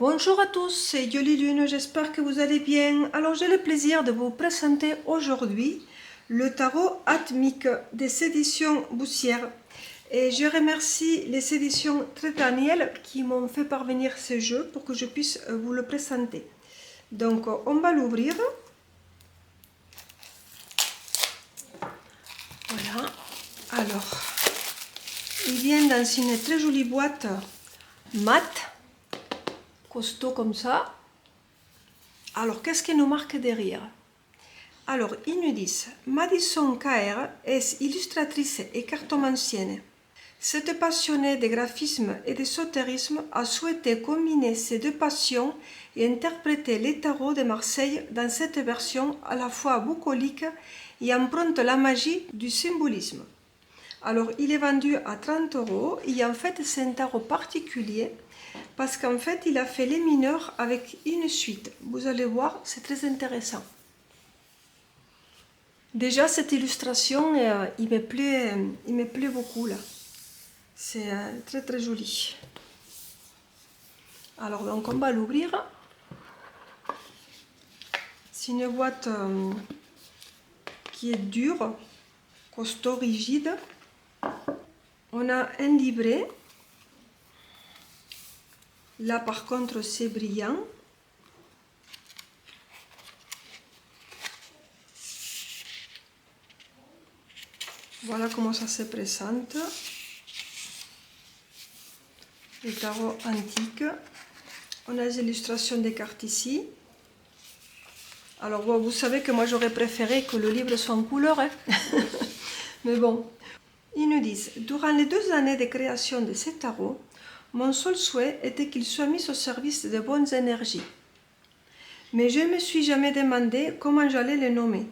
Bonjour à tous, c'est Yoli Lune, j'espère que vous allez bien. Alors j'ai le plaisir de vous présenter aujourd'hui le tarot Atmique des éditions Boussière. Et je remercie les éditions Trétaniel qui m'ont fait parvenir ce jeu pour que je puisse vous le présenter. Donc on va l'ouvrir. Voilà. Alors, il vient dans une très jolie boîte mate, costaud comme ça. Alors, qu'est-ce qui nous marque derrière? Alors, ils nous disent Madison KR est illustratrice et cartomancienne. Cette passionnée de graphisme et d'ésotérisme a souhaité combiner ces deux passions et interpréter les tarots de Marseille dans cette version à la fois bucolique et emprunte la magie du symbolisme. Alors, il est vendu à 30 € et en fait, c'est un tarot particulier parce qu'en fait, il a fait les mineurs avec une suite. Vous allez voir, c'est très intéressant. Déjà, cette illustration, il me plaît beaucoup là. C'est très très joli. Alors, donc, on va l'ouvrir. C'est une boîte qui est dure, costaud, rigide. On a un livret. Là, par contre, c'est brillant. Voilà comment ça se présente. Les tarots antiques. On a les illustrations des cartes ici. Alors, bon, vous savez que moi, j'aurais préféré que le livre soit en couleur. Hein. Mais bon, ils nous disent, durant les 2 années de création de ces tarots, mon seul souhait était qu'ils soient mis au service de bonnes énergies. Mais je ne me suis jamais demandé comment j'allais les nommer.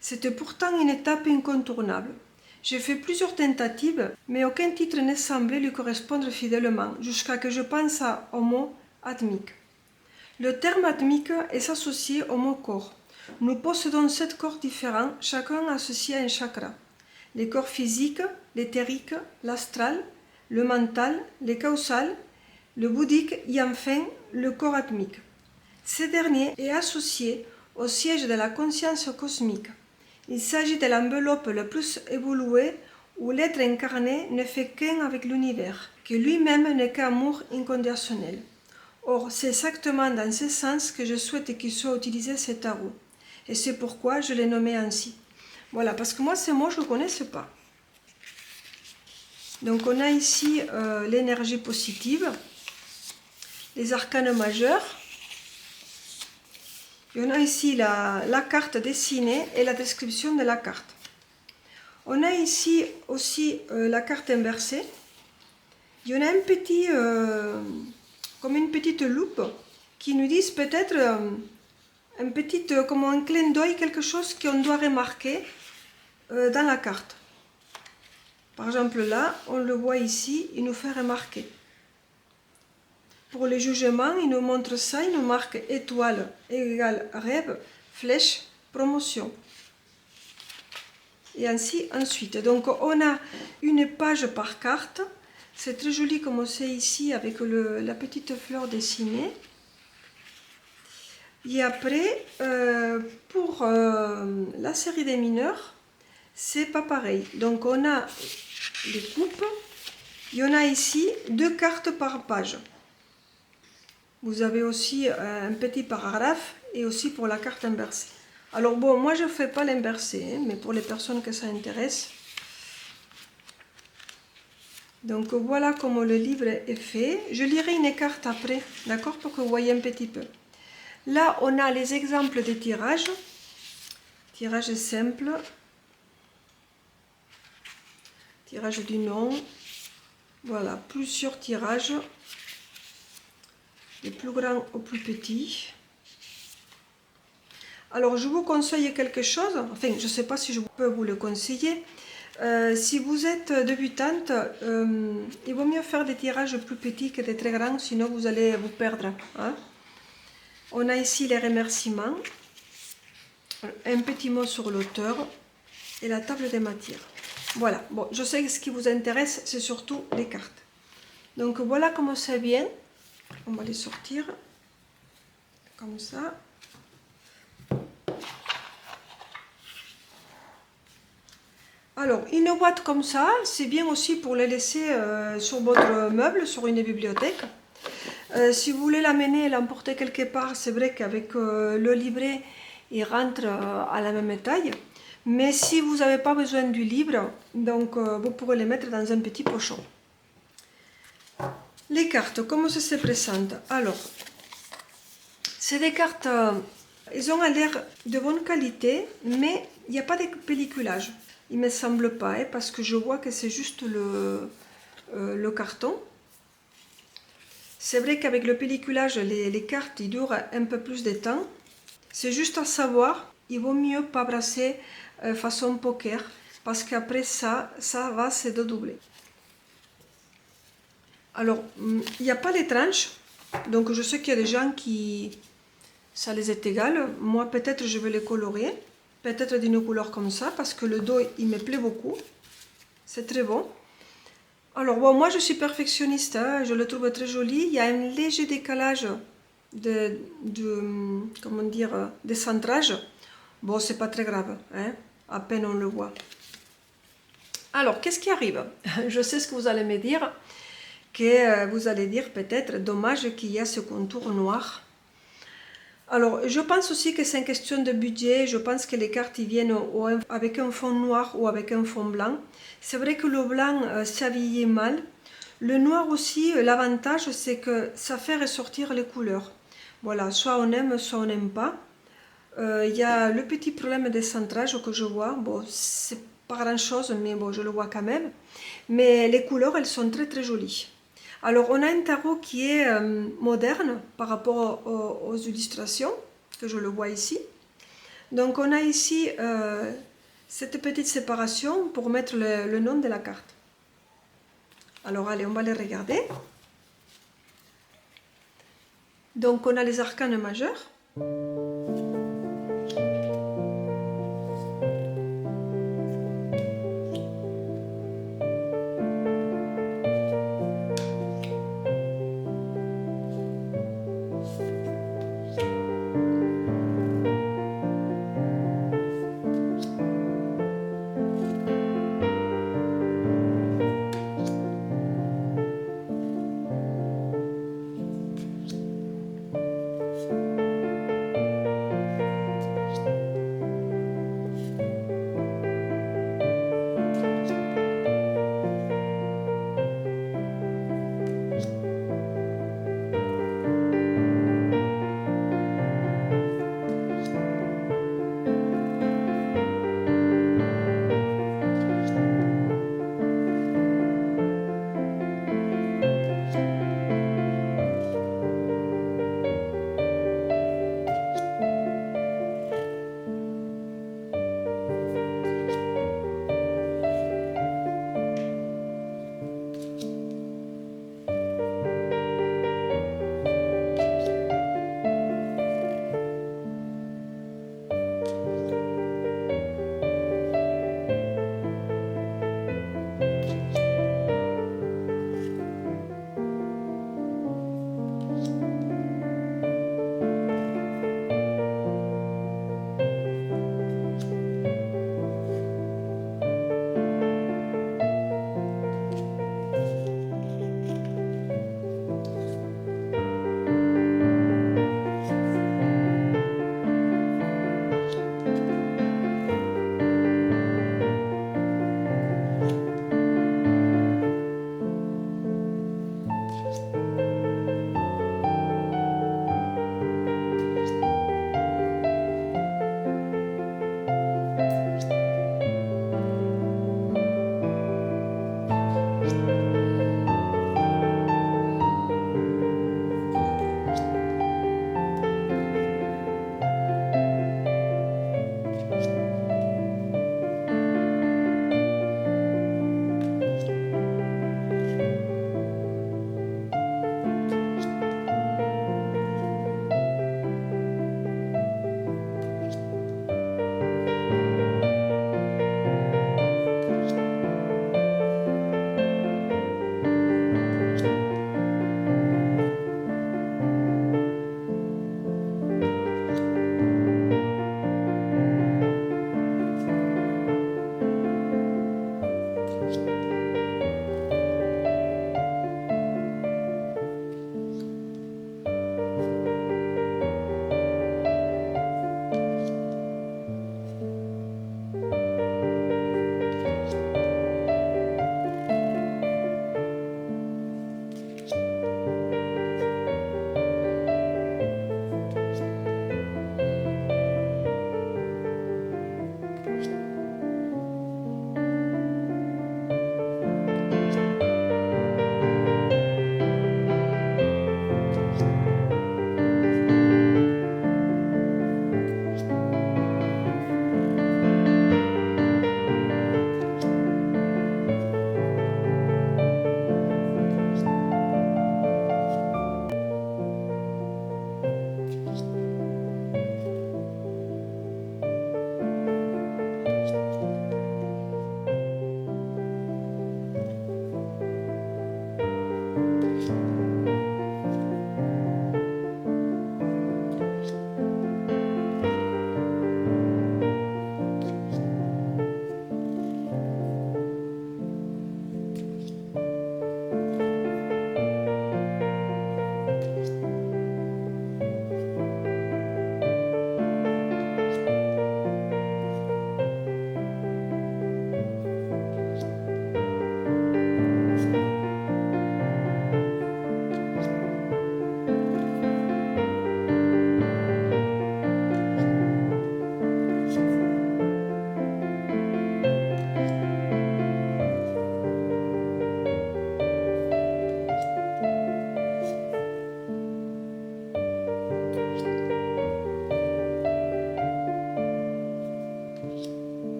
C'était pourtant une étape incontournable. J'ai fait plusieurs tentatives, mais aucun titre ne semblait lui correspondre fidèlement, jusqu'à ce que je pense au mot atmique. Le terme atmique est associé au mot corps. Nous possédons 7 corps différents, chacun associé à un chakra. Les corps physiques, l'éthérique, l'astral, le mental, le causal, le bouddhique et enfin le corps atmique. Ce dernier est associé au siège de la conscience cosmique. Il s'agit de l'enveloppe la plus évoluée où l'être incarné ne fait qu'un avec l'univers, que lui-même n'est qu'amour inconditionnel. Or, c'est exactement dans ce sens que je souhaite qu'il soit utilisé ce tarot. Et c'est pourquoi je l'ai nommé ainsi. Voilà, parce que moi, ces mots, je ne connaissais pas. Donc, on a ici l'énergie positive, les arcanes majeurs. Et on a ici la carte dessinée et la description de la carte. On a ici aussi la carte inversée. Il y en a un petit, comme une petite loupe qui nous dit peut-être comme un clin d'œil, quelque chose qu'on doit remarquer dans la carte. Par exemple là, on le voit ici, il nous fait remarquer. Pour les jugements, il nous montre ça, il nous marque étoile égale rêve, flèche, promotion. Et ainsi ensuite. Donc on a une page par carte. C'est très joli comme c'est ici avec la petite fleur dessinée. Et après, pour la série des mineurs, c'est pas pareil. Donc on a les coupes. Il y en a ici 2 cartes par page. Vous avez aussi un petit paragraphe et aussi pour la carte inversée. Alors bon, moi je ne fais pas l'inversé, mais pour les personnes que ça intéresse. Donc voilà comment le livre est fait. Je lirai une carte après, d'accord, pour que vous voyez un petit peu. Là, on a les exemples des tirages. Tirage simple. Tirage du nom. Voilà, plusieurs tirages. Du plus grand au plus petit. Alors, je vous conseille quelque chose. Enfin, je ne sais pas si je peux vous le conseiller. Si vous êtes débutante, il vaut mieux faire des tirages plus petits que des très grands, sinon vous allez vous perdre. Hein? On a ici les remerciements, un petit mot sur l'auteur et la table des matières. Voilà, bon, je sais que ce qui vous intéresse, c'est surtout les cartes. Donc voilà comment ça vient. On va les sortir comme ça. Alors, une boîte comme ça, c'est bien aussi pour les laisser sur votre meuble, sur une bibliothèque. Si vous voulez l'amener et l'emporter quelque part, c'est vrai qu'avec le livret, il rentre à la même taille. Mais si vous n'avez pas besoin du livre, donc vous pourrez les mettre dans un petit pochon. Les cartes, comment ça se présente? Alors, c'est des cartes, elles ont l'air de bonne qualité, mais il n'y a pas de pelliculage. Il ne me semble pas, hein, parce que je vois que c'est juste le carton. C'est vrai qu'avec le pelliculage, les cartes ils durent un peu plus de temps. C'est juste à savoir, il vaut mieux pas brasser façon poker, parce qu'après ça va se dédoubler. Alors, il n'y a pas de tranches, donc je sais qu'il y a des gens qui, ça les est égal. Moi, peut-être je vais les colorer, peut-être d'une couleur comme ça, parce que le dos, il me plaît beaucoup. C'est très bon. Alors, bon, moi, je suis perfectionniste, hein, je le trouve très joli. Il y a un léger décalage comment dire, de centrage. Bon, c'est pas très grave, hein, à peine on le voit. Alors, qu'est-ce qui arrive? Je sais ce que vous allez me dire. Que vous allez dire peut-être, dommage qu'il y a ce contour noir. Alors, je pense aussi que c'est une question de budget. Je pense que les cartes ils viennent avec un fond noir ou avec un fond blanc. C'est vrai que le blanc s'habillait mal. Le noir aussi, l'avantage, c'est que ça fait ressortir les couleurs. Voilà, soit on aime, soit on n'aime pas. Il y a le petit problème de centrage que je vois. Bon, c'est pas grand-chose, mais bon, je le vois quand même. Mais les couleurs, elles sont très très jolies. Alors, on a un tarot qui est moderne par rapport aux illustrations, que je le vois ici. Donc, on a ici cette petite séparation pour mettre le nom de la carte. Alors, allez, on va les regarder. Donc, on a les arcanes majeurs.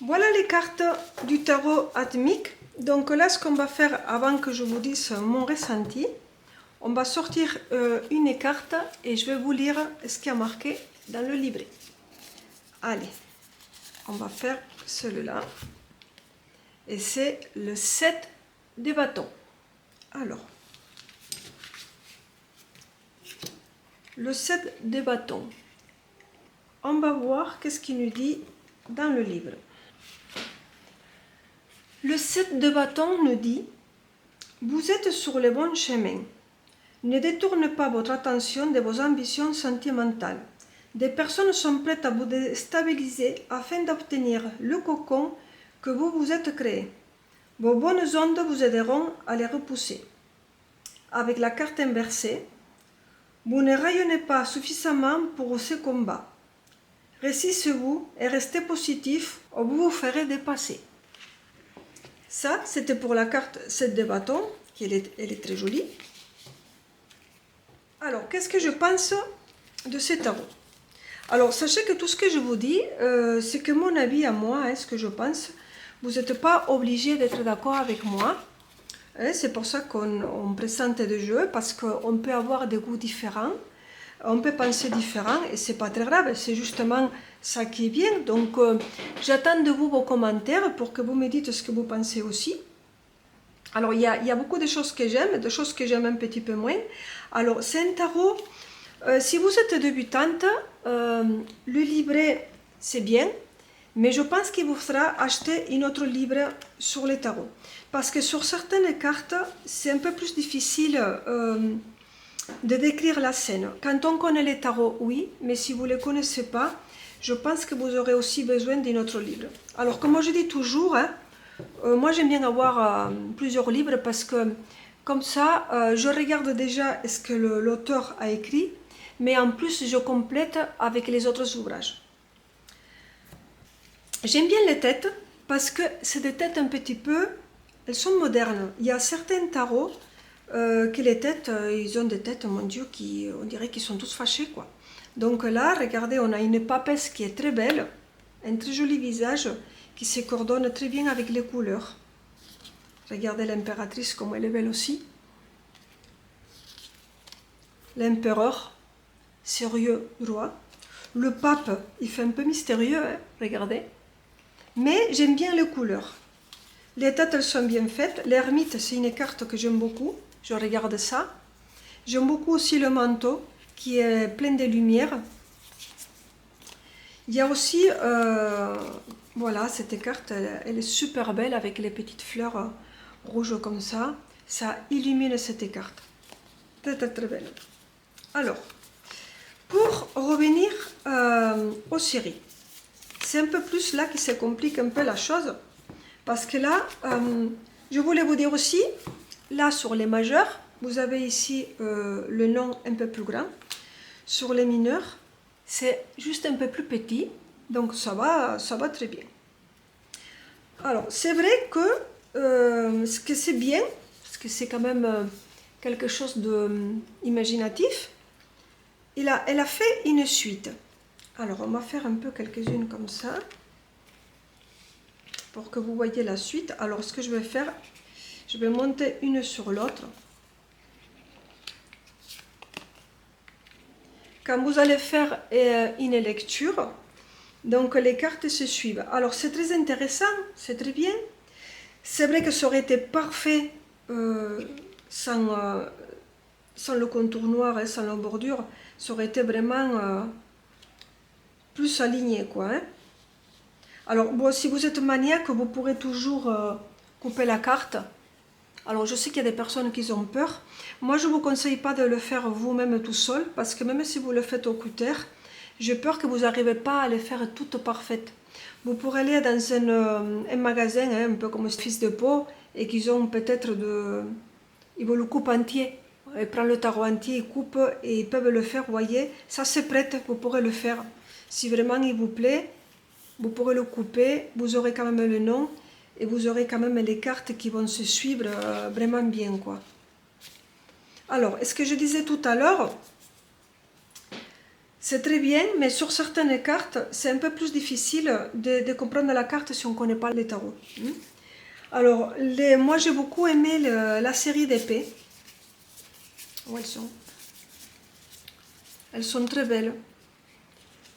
Voilà les cartes du tarot atmique. Donc là, ce qu'on va faire avant que je vous dise mon ressenti, on va sortir une carte et je vais vous lire ce qui a marqué dans le livret. Allez, on va faire celui-là. Et c'est le 7 de bâtons. Alors, le 7 de bâtons. On va voir qu'est-ce qu'il nous dit dans le livre. Le 7 de bâton nous dit « Vous êtes sur le bon chemin. Ne détournez pas votre attention de vos ambitions sentimentales. Des personnes sont prêtes à vous déstabiliser afin d'obtenir le cocon que vous vous êtes créé. Vos bonnes ondes vous aideront à les repousser. » Avec la carte inversée, « Vous ne rayonnez pas suffisamment pour ce combat. Résistez-vous et restez positif ou vous vous ferez dépasser. » Ça, c'était pour la carte 7 de bâton, elle est très jolie. Alors, qu'est-ce que je pense de ce tarot? Alors, sachez que tout ce que je vous dis, c'est que mon avis à moi, ce que je pense. Vous n'êtes pas obligé d'être d'accord avec moi. C'est pour ça qu'on présente des jeux, parce qu'on peut avoir des goûts différents, on peut penser différent, et c'est pas très grave, c'est justement ça qui est bien. Donc, j'attends de vous vos commentaires pour que vous me dites ce que vous pensez aussi. Alors, il y a beaucoup de choses que j'aime, de choses que j'aime un petit peu moins. Alors, c'est un tarot, si vous êtes débutante, le livret, c'est bien, mais je pense qu'il vous faudra acheter une autre livre sur les tarots. Parce que sur certaines cartes, c'est un peu plus difficile de décrire la scène. Quand on connaît les tarots, oui, mais si vous ne les connaissez pas, je pense que vous aurez aussi besoin d'un autre livre. Alors, comme je dis toujours, moi j'aime bien avoir plusieurs livres parce que comme ça, je regarde déjà ce que l'auteur a écrit, mais en plus je complète avec les autres ouvrages. J'aime bien les têtes parce que c'est des têtes un petit peu, elles sont modernes. Il y a certains tarots que les têtes, ils ont des têtes, mon Dieu, on dirait qu'ils sont tous fâchés, quoi. Donc là, regardez, on a une papesse qui est très belle, un très joli visage qui se coordonne très bien avec les couleurs. Regardez l'impératrice comme elle est belle aussi. L'empereur, sérieux, droit. Le pape, il fait un peu mystérieux, hein, regardez. Mais j'aime bien les couleurs. Les têtes, elles sont bien faites. L'ermite, c'est une carte que j'aime beaucoup. Je regarde ça. J'aime beaucoup aussi le manteau, qui est plein de lumière. Il y a aussi, voilà, cette carte, elle est super belle avec les petites fleurs rouges comme ça. Ça illumine cette carte. Très, très, très belle. Alors, pour revenir aux séries, c'est un peu plus là qui se complique un peu la chose. Parce que là, je voulais vous dire aussi, là sur les majeurs, vous avez ici le nom un peu plus grand. Sur les mineurs, c'est juste un peu plus petit, donc ça va très bien. Alors, c'est vrai que ce que c'est bien, parce que c'est quand même quelque chose d'imaginatif, elle a fait une suite. Alors, on va faire un peu quelques-unes comme ça, pour que vous voyez la suite. Alors, ce que je vais faire, je vais monter une sur l'autre. Quand vous allez faire une lecture, donc les cartes se suivent. Alors c'est très intéressant, c'est très bien. C'est vrai que ça aurait été parfait sans le contour noir et sans la bordure. Ça aurait été vraiment plus aligné, quoi. Hein. Alors bon, si vous êtes maniaque, vous pourrez toujours couper la carte. Alors je sais qu'il y a des personnes qui ont peur. Moi je ne vous conseille pas de le faire vous-même tout seul, parce que même si vous le faites au cutter, j'ai peur que vous n'arrivez pas à les faire toutes parfaites. Vous pourrez aller dans un magasin, hein, un peu comme Fils de Peau, et qu'ils ont peut-être ils vous le coupent entier. Ils prennent le tarot entier, ils coupent et ils peuvent le faire, vous voyez. Ça c'est prêt, vous pourrez le faire. Si vraiment il vous plaît, vous pourrez le couper, vous aurez quand même le nom. Et vous aurez quand même les cartes qui vont se suivre vraiment bien, quoi. Alors, ce que je disais tout à l'heure, c'est très bien, mais sur certaines cartes, c'est un peu plus difficile de comprendre la carte si on ne connaît pas les tarots. Alors, moi j'ai beaucoup aimé la série d'épées. Où elles sont? Elles sont très belles.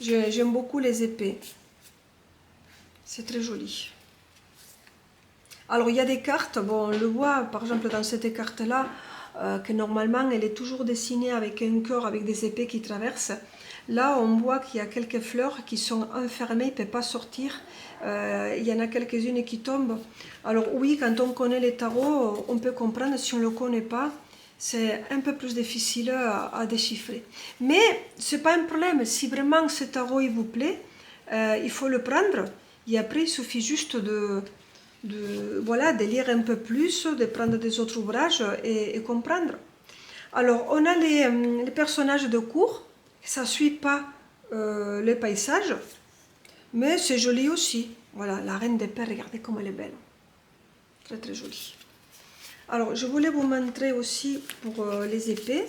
J'aime beaucoup les épées. C'est très joli. Alors, il y a des cartes, bon, on le voit par exemple dans cette carte-là, que normalement elle est toujours dessinée avec un cœur, avec des épées qui traversent. Là, on voit qu'il y a quelques fleurs qui sont enfermées, ils ne peuvent pas sortir. Il y en a quelques-unes qui tombent. Alors oui, quand on connaît les tarots, on peut comprendre. Si on ne le connaît pas, c'est un peu plus difficile à déchiffrer. Mais ce n'est pas un problème. Si vraiment ce tarot il vous plaît, il faut le prendre. Et après, il suffit juste voilà, de lire un peu plus, de prendre des autres ouvrages et comprendre. Alors, on a les personnages de cours. Ça ne suit pas les paysages, mais c'est joli aussi. Voilà, la reine d'épée, regardez comme elle est belle. Très très jolie. Alors, je voulais vous montrer aussi pour les épées.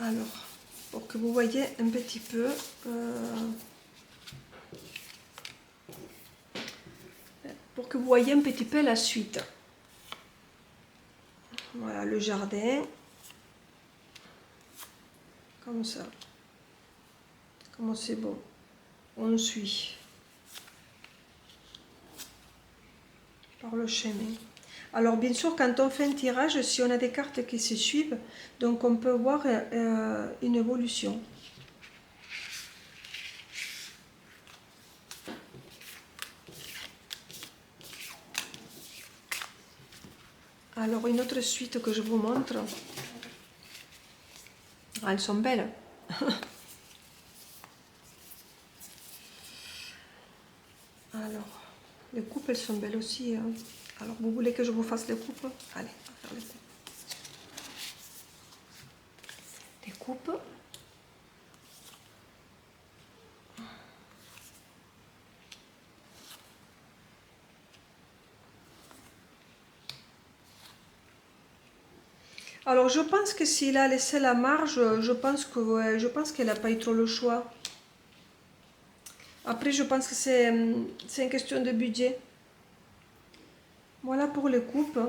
Alors, pour que vous voyez un petit peu... pour que vous voyez un petit peu la suite. Voilà, le jardin. Comme ça. Comment c'est beau. On suit. Par le chemin. Alors bien sûr, quand on fait un tirage, si on a des cartes qui se suivent, donc on peut voir une évolution. Alors une autre suite que je vous montre. Ah, elles sont belles. Alors, les coupes, elles sont belles aussi. Hein. Alors, vous voulez que je vous fasse les coupes? Allez, on va faire les coupes. Les coupes. Alors, je pense que s'il a laissé la marge, je pense qu'elle n'a pas eu trop le choix. Après, je pense que c'est une question de budget. Voilà pour les coupes.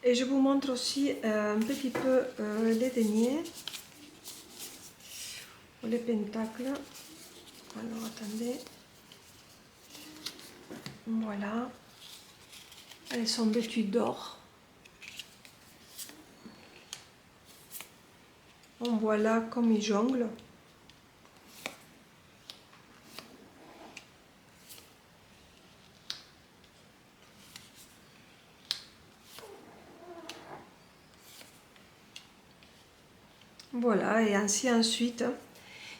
Et je vous montre aussi un petit peu les deniers. Les pentacles. Alors, attendez. Voilà. Elles sont vêtues d'or. On voit là comme ils jonglent. Voilà, et ainsi ensuite.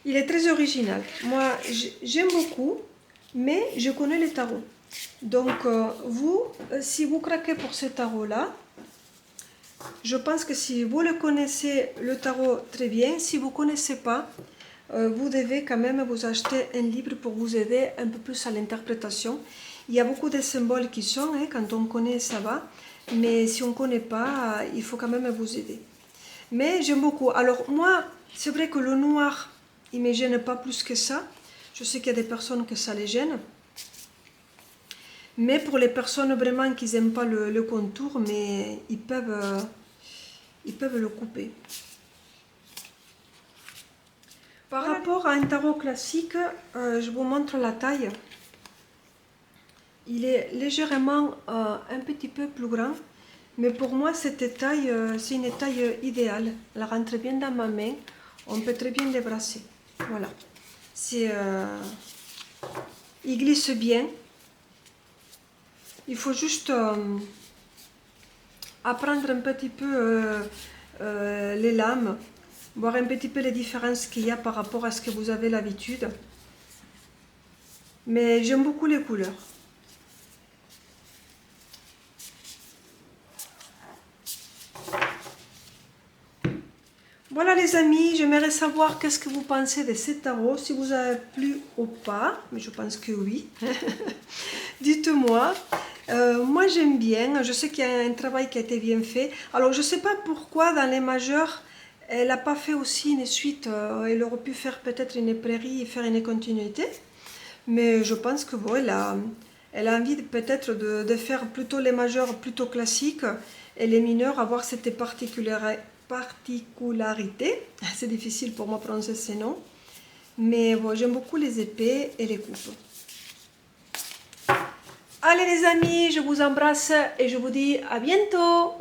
Il est très original. Moi, j'aime beaucoup, mais je connais les tarots. Donc, vous, si vous craquez pour ce tarot-là, je pense que si vous le connaissez, le tarot, très bien. Si vous ne connaissez pas, vous devez quand même vous acheter un livre pour vous aider un peu plus à l'interprétation. Il y a beaucoup de symboles qui sont, hein, quand on connaît, ça va. Mais si on ne connaît pas, il faut quand même vous aider. Mais j'aime beaucoup. Alors moi, c'est vrai que le noir, il ne me gêne pas plus que ça. Je sais qu'il y a des personnes que ça les gêne. Mais pour les personnes vraiment qui n'aiment pas le contour, mais ils peuvent le couper. Par rapport à un tarot classique, je vous montre la taille. Il est légèrement un petit peu plus grand. Mais pour moi, cette taille, c'est une taille idéale. Elle rentre bien dans ma main. On peut très bien les brasser. Voilà. Il glisse bien. Il faut juste apprendre un petit peu les lames. Voir un petit peu les différences qu'il y a par rapport à ce que vous avez l'habitude. Mais j'aime beaucoup les couleurs. Voilà les amis, j'aimerais savoir qu'est-ce que vous pensez de ces tarots, si vous avez plu ou pas, mais je pense que oui. Dites-moi. Moi j'aime bien, je sais qu'il y a un travail qui a été bien fait. Alors je ne sais pas pourquoi dans les majeurs, elle n'a pas fait aussi une suite. Elle aurait pu faire peut-être une prairie et faire une continuité. Mais je pense que bon, elle a envie peut-être de faire plutôt les majeurs plutôt classiques et les mineurs avoir cette particularité. C'est difficile pour moi de prononcer ces noms. Mais bon, j'aime beaucoup les épées et les coupes. Allez les amis, je vous embrasse et je vous dis à bientôt.